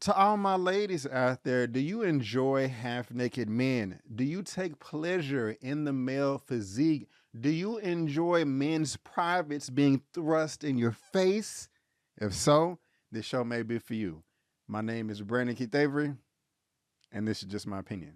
To all my ladies out there, do you enjoy half-naked men? Do you take pleasure in the male physique? Do you enjoy men's privates being thrust in your face? If so, this show may be for you. My name is Brandon Keith Avery, and this is just my opinion.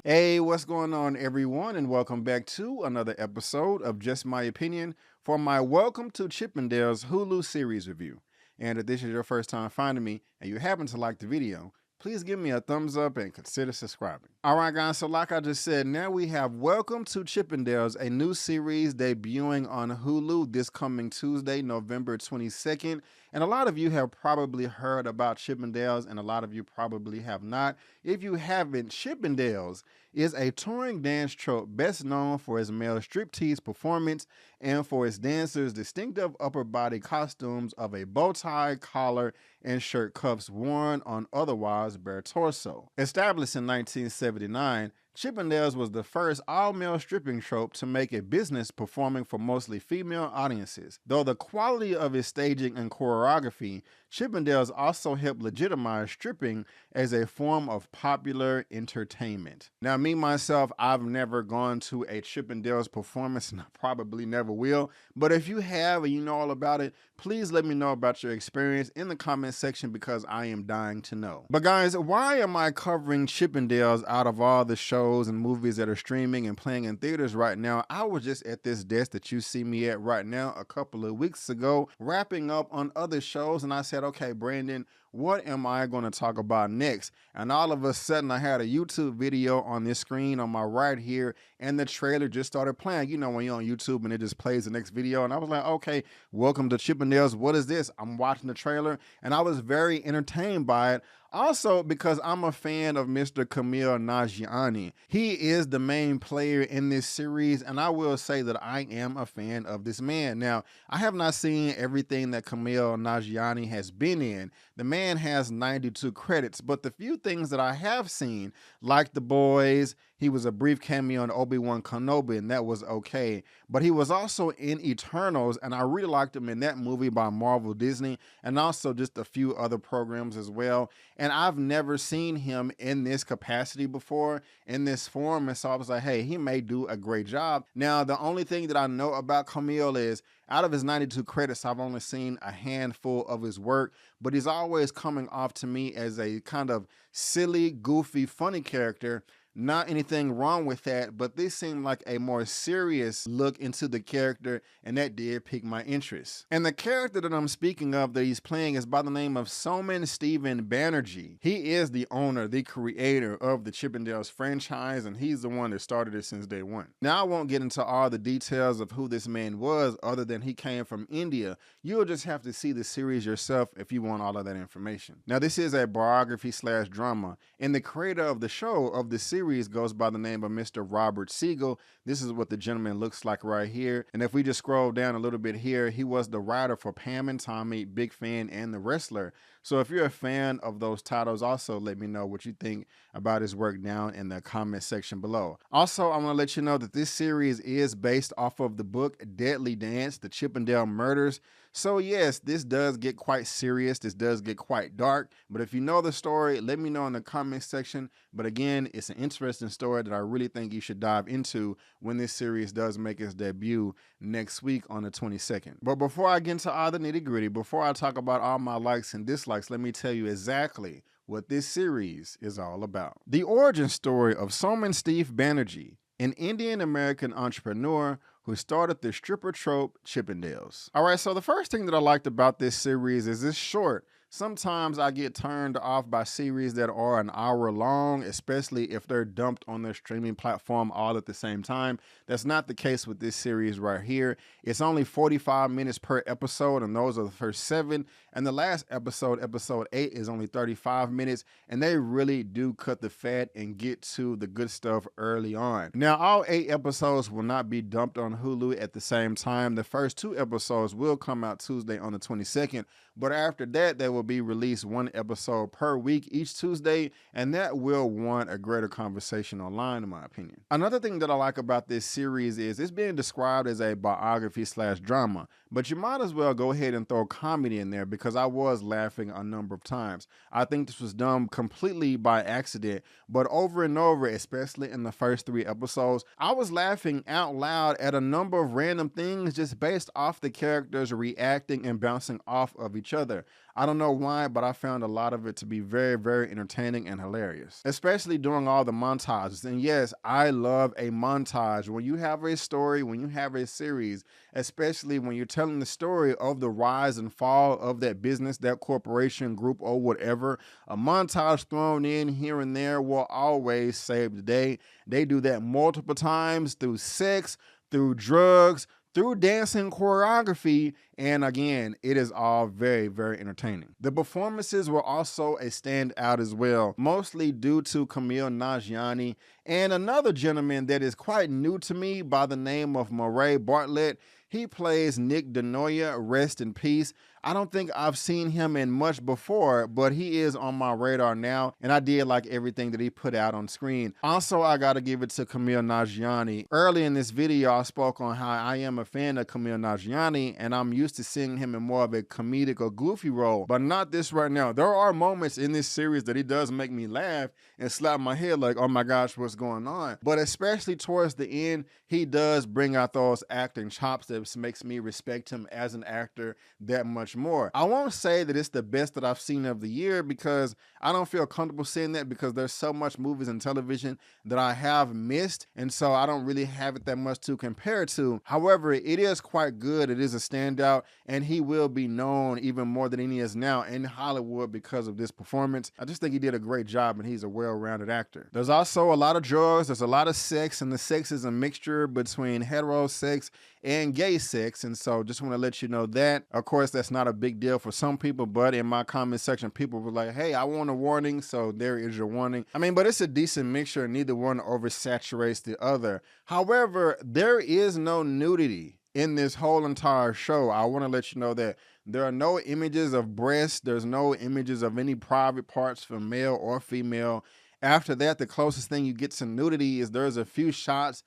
Hey, what's going on, everyone, and welcome back to another episode of Just My Opinion for my Welcome to Chippendales Hulu series review. And if this is your first time finding me and you happen to like the video, please give me a thumbs up and consider subscribing. All right, guys, so like I just said, now we have Welcome to Chippendales, a new series debuting on Hulu this coming Tuesday, November 22nd. And a lot of you have probably heard about Chippendales, and a lot of you probably have not. If you haven't, Chippendales is a touring dance troupe best known for its male striptease performance and for its dancers' distinctive upper body costumes of a bow tie, collar, and shirt cuffs worn on otherwise bare torso. Established in 1979, Chippendales was the first all-male stripping troupe to make a business performing for mostly female audiences. Though the quality of its staging and choreography, Chippendales also helped legitimize stripping as a form of popular entertainment. Now, me, myself, I've never gone to a Chippendales performance, and I probably never will. But if you have and you know all about it, please let me know about your experience in the comment section because I am dying to know. But guys, why am I covering Chippendales out of all the shows and movies that are streaming and playing in theaters right now? I was just at this desk that you see me at right now a couple of weeks ago, wrapping up on other shows, and I said, okay, Brandon, what am I going to talk about next? And all of a sudden, I had a YouTube video on this screen on my right here, and the trailer just started playing. You know, when you're on YouTube and it just plays the next video, and I was like, okay, welcome to Chippendales. What is this? I'm watching the trailer, and I was very entertained by it. Also, because I'm a fan of Mr. Kumail Nanjiani. He is the main player in this series, and I will say that I am a fan of this man. Now, I have not seen everything that Kumail Nanjiani has been in. The man has 92 credits, but the few things that I have seen, like The Boys, he was a brief cameo in Obi-Wan Kenobi, and that was okay. But he was also in Eternals, and I really liked him in that movie by Marvel Disney, and also just a few other programs as well. And I've never seen him in this capacity before, in this form, and so I was like, hey, he may do a great job. Now, the only thing that I know about Kumail is, out of his 92 credits, I've only seen a handful of his work, but he's always coming off to me as a kind of silly, goofy, funny character. Not anything wrong with that, but this seemed like a more serious look into the character, and that did pique my interest. And the character that I'm speaking of that he's playing is by the name of Soman Stephen Banerjee. He is the owner, the creator of the Chippendales franchise, and he's the one that started it since day one. Now, I won't get into all the details of who this man was other than he came from India. You'll just have to see the series yourself if you want all of that information. Now, this is a biography / drama, and the creator of the show of the series goes by the name of Mr. Robert Siegel. This is what the gentleman looks like right here. And if we just scroll down a little bit here, he was the writer for Pam and Tommy, Big Fan, and The Wrestler. So if you're a fan of those titles, also let me know what you think about his work down in the comment section below. Also, I want to let you know that this series is based off of the book Deadly Dance, The Chippendale Murders. So yes, this does get quite serious. This does get quite dark. But if you know the story, let me know in the comment section. But again, it's an interesting story that I really think you should dive into when this series does make its debut next week on the 22nd. But before I get into all the nitty gritty, before I talk about all my likes and dislikes, let me tell you exactly what this series is all about. The origin story of Soman Steve Banerjee, an Indian-American entrepreneur who started the stripper trope Chippendales. All right, so the first thing that I liked about this series is it's short. Sometimes I get turned off by series that are an hour long, especially if they're dumped on their streaming platform all at the same time. That's not the case with this series right here. It's only 45 minutes per episode, and those are the first 7. And the last episode, episode 8, is only 35 minutes, and they really do cut the fat and get to the good stuff early on. Now, all 8 episodes will not be dumped on Hulu at the same time. The first 2 episodes will come out Tuesday on the 22nd, but after that, they will will be released one episode per week each Tuesday, and that will warrant a greater conversation online, in my opinion. Another thing that I like about this series is it's being described as a biography / drama, but you might as well go ahead and throw comedy in there because I was laughing a number of times. I think this was done completely by accident, but over and over, especially in the first 3 episodes, I was laughing out loud at a number of random things just based off the characters reacting and bouncing off of each other. I don't know why, but I found a lot of it to be very, very entertaining and hilarious, especially during all the montages. And yes, I love a montage. When you have a story, when you have a series, especially when you're telling the story of the rise and fall of that business, that corporation, group, or whatever, a montage thrown in here and there will always save the day. They do that multiple times through sex, through drugs, through dancing choreography, and again, it is all very, very entertaining. The performances were also a standout as well, mostly due to Kumail Nanjiani and another gentleman that is quite new to me by the name of Murray Bartlett. He plays Nick Denoya, rest in peace. I don't think I've seen him in much before, but he is on my radar now, and I did like everything that he put out on screen. Also, I gotta give it to Kumail Nanjiani. Early in this video, I spoke on how I am a fan of Kumail Nanjiani, and I'm used to seeing him in more of a comedic or goofy role, but not this right now. There are moments in this series that he does make me laugh and slap my head like, oh my gosh, what's going on? But especially towards the end, he does bring out those acting chops that makes me respect him as an actor that much more. I won't say that it's the best that I've seen of the year because I don't feel comfortable saying that because there's so much movies and television that I have missed, and so I don't really have it that much to compare to. However, it is quite good. It is a standout, and he will be known even more than he is now in Hollywood because of this performance. I just think he did a great job, and he's a well-rounded actor. There's also a lot of drugs, there's a lot of sex, and the sex is a mixture between hetero sex and gay sex, and so just want to let you know that. Of course, that's not a big deal for some people, but in my comment section, people were like, hey, I want a warning, so there is your warning. I mean, but it's a decent mixture, and neither one oversaturates the other. However, there is no nudity in this whole entire show. I want to let you know that there are no images of breasts, there's no images of any private parts for male or female. After that, the closest thing you get to nudity is there's a few shots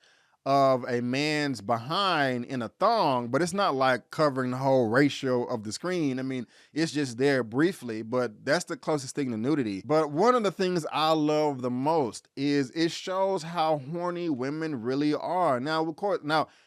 of a man's behind in a thong, but it's not like covering the whole ratio of the screen. I mean, it's just there briefly, but that's the closest thing to nudity. But one of the things I love the most is it shows how horny women really are. Now, of course,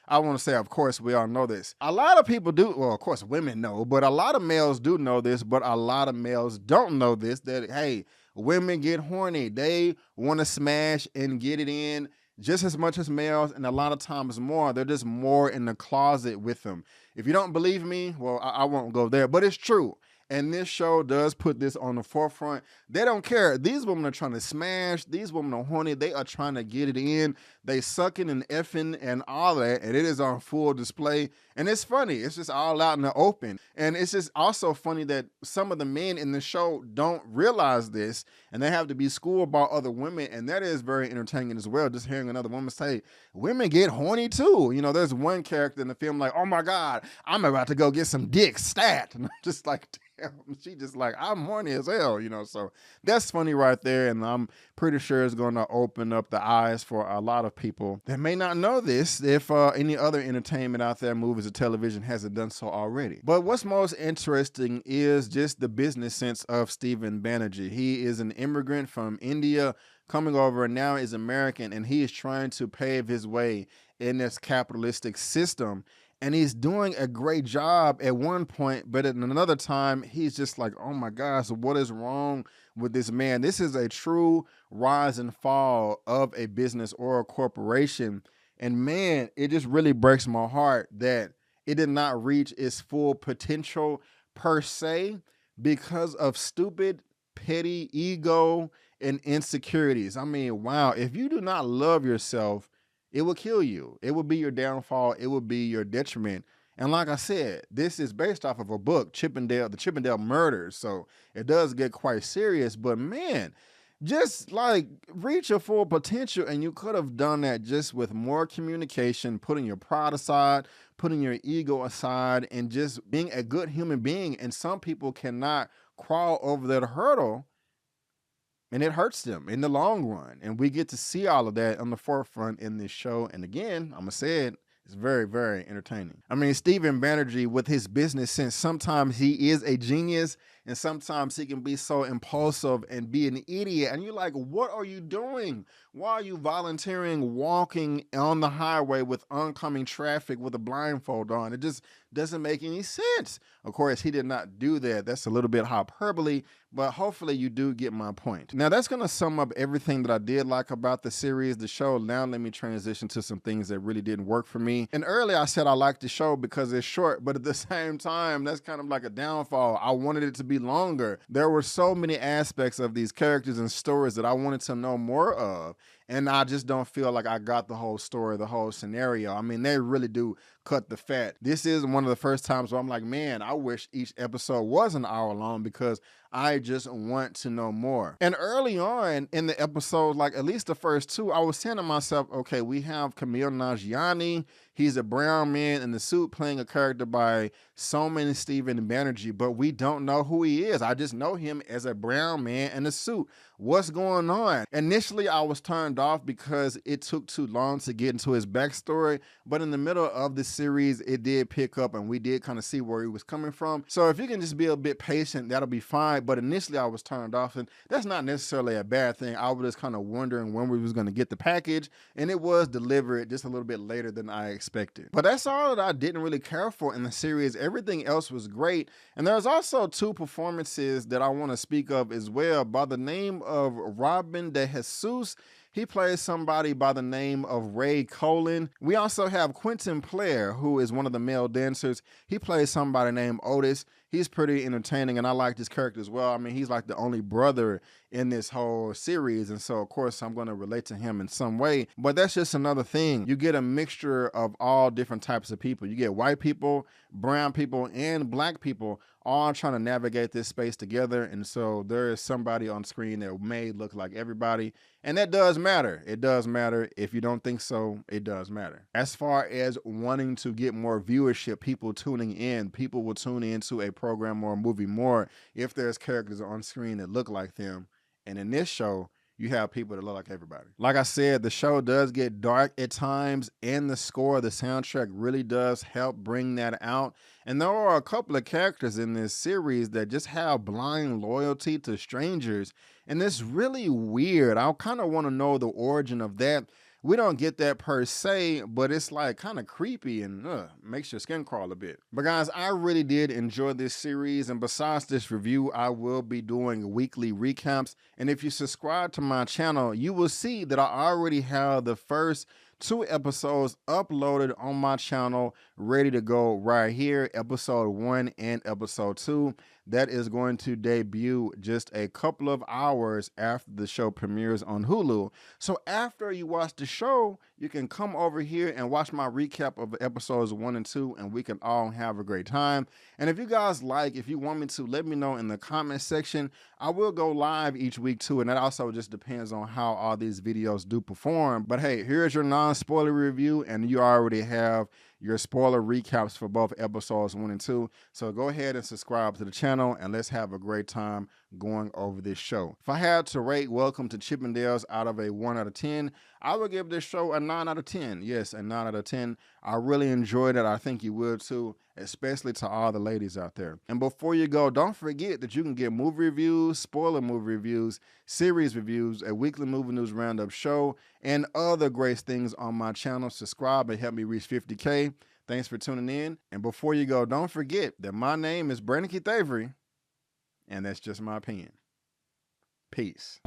I want to say, of course, we all know this. A lot of people do, well, of course, women know, but a lot of males do know this, but a lot of males don't know this, that, hey, women get horny. They want to smash and get it in just as much as males, and a lot of times more. They're just more in the closet with them. If you don't believe me, well, I won't go there, but it's true. And this show does put this on the forefront. They don't care. These women are trying to smash. These women are horny. They are trying to get it in. They sucking and effing and all that, and it is on full display. And it's funny. It's just all out in the open. And it's just also funny that some of the men in the show don't realize this, and they have to be schooled by other women, and that is very entertaining as well, just hearing another woman say, women get horny too. You know, there's one character in the film like, oh my God, I'm about to go get some dick, stat. And I'm just like, she just like, I'm horny as hell, you know, so that's funny right there, and I'm pretty sure it's going to open up the eyes for a lot of people that may not know this if any other entertainment out there, movies or television, hasn't done so already. But what's most interesting is just the business sense of Stephen Banerjee. He is an immigrant from India coming over and now is American, and he is trying to pave his way in this capitalistic system. And he's doing a great job at one point, but at another time, he's just like, oh my gosh, what is wrong with this man? This is a true rise and fall of a business or a corporation. And man, it just really breaks my heart that it did not reach its full potential per se because of stupid, petty ego and insecurities. I mean, wow, if you do not love yourself, it will kill you. It will be your downfall. It will be your detriment. And like I said, this is based off of a book, the Chippendale Murders. So it does get quite serious. But man, just like reach your full potential, and you could have done that just with more communication, putting your pride aside, putting your ego aside, and just being a good human being. And some people cannot crawl over that hurdle, and it hurts them in the long run. And we get to see all of that on the forefront in this show. And again, I'm gonna say it, it's very, very entertaining. I mean, Stephen Banerjee, with his business sense, sometimes he is a genius, and sometimes he can be so impulsive and be an idiot. And you're like, what are you doing? Why are you volunteering walking on the highway with oncoming traffic with a blindfold on? It just doesn't make any sense. Of course, he did not do that. That's a little bit hyperbole, but hopefully you do get my point. Now, that's going to sum up everything that I did like about the series, the show. Now, let me transition to some things that really didn't work for me. And earlier I said I liked the show because it's short, but at the same time, that's kind of like a downfall. I wanted it to be longer. There were so many aspects of these characters and stories that I wanted to know more of. And I just don't feel like I got the whole story, the whole scenario. I mean, they really do cut the fat. This is one of the first times where I'm like, man, I wish each episode was an hour long because I just want to know more. And early on in the episode, like at least the first two, I was saying to myself, okay, we have Kumail Nanjiani. He's a brown man in the suit playing a character by so many Stephen Banerjee, but we don't know who he is. I just know him as a brown man in a suit. What's going on? Initially, I was turned off because it took too long to get into his backstory, but in the middle of the series, it did pick up and we did kind of see where he was coming from. So if you can just be a bit patient, that'll be fine. But initially, I was turned off, and that's not necessarily a bad thing. I was just kind of wondering when we was going to get the package, and it was delivered just a little bit later than I expected. But that's all that I didn't really care for in the series. Everything else was great. And there's also two performances that I want to speak of as well. By the name of Robin De Jesus, he plays somebody by the name of Ray Colin. We also have Quentin Player, who is one of the male dancers. He plays somebody named Otis. He's pretty entertaining, and I like this character as well. I mean, he's like the only brother in this whole series, and so of course I'm going to relate to him in some way. But that's just another thing. You get a mixture of all different types of people. You get white people, brown people, and black people all trying to navigate this space together. And so there is somebody on screen that may look like everybody, and that does matter. It does matter. If you don't think so, it does matter. As far as wanting to get more viewership, people tuning in, people will tune into a program or a movie more if there's characters on screen that look like them. And in this show, you have people that look like everybody. Like I said, the show does get dark at times, and the score, the soundtrack really does help bring that out. And there are a couple of characters in this series that just have blind loyalty to strangers, and it's really weird. I kind of want to know the origin of that. We don't get that per se, but it's like kind of creepy and makes your skin crawl a bit. But guys, I really did enjoy this series, and besides this review, I will be doing weekly recaps. And if you subscribe to my channel, you will see that I already have the first 2 episodes uploaded on my channel, ready to go right here, episode 1 and episode 2. That is going to debut just a couple of hours after the show premieres on Hulu. So after you watch the show, you can come over here and watch my recap of episodes 1 and 2, and we can all have a great time. And if you guys like, if you want me to, let me know in the comment section. I will go live each week too, and that also just depends on how all these videos do perform. But hey, here's your non-spoiler review, and you already have your spoiler recaps for both episodes 1 and 2. So go ahead and subscribe to the channel, and let's have a great time going over this show. If I had to rate Welcome to Chippendales out of a 1 out of 10, I would give this show a 9 out of 10. Yes, a 9 out of 10. I really enjoyed it. I think you will too, especially to all the ladies out there. And before you go, don't forget that you can get movie reviews, spoiler movie reviews, series reviews, a weekly movie news roundup show, and other great things on my channel. Subscribe and help me reach 50K. Thanks for tuning in. And before you go, don't forget that my name is Brandon Keith Avery, and that's just my opinion. Peace.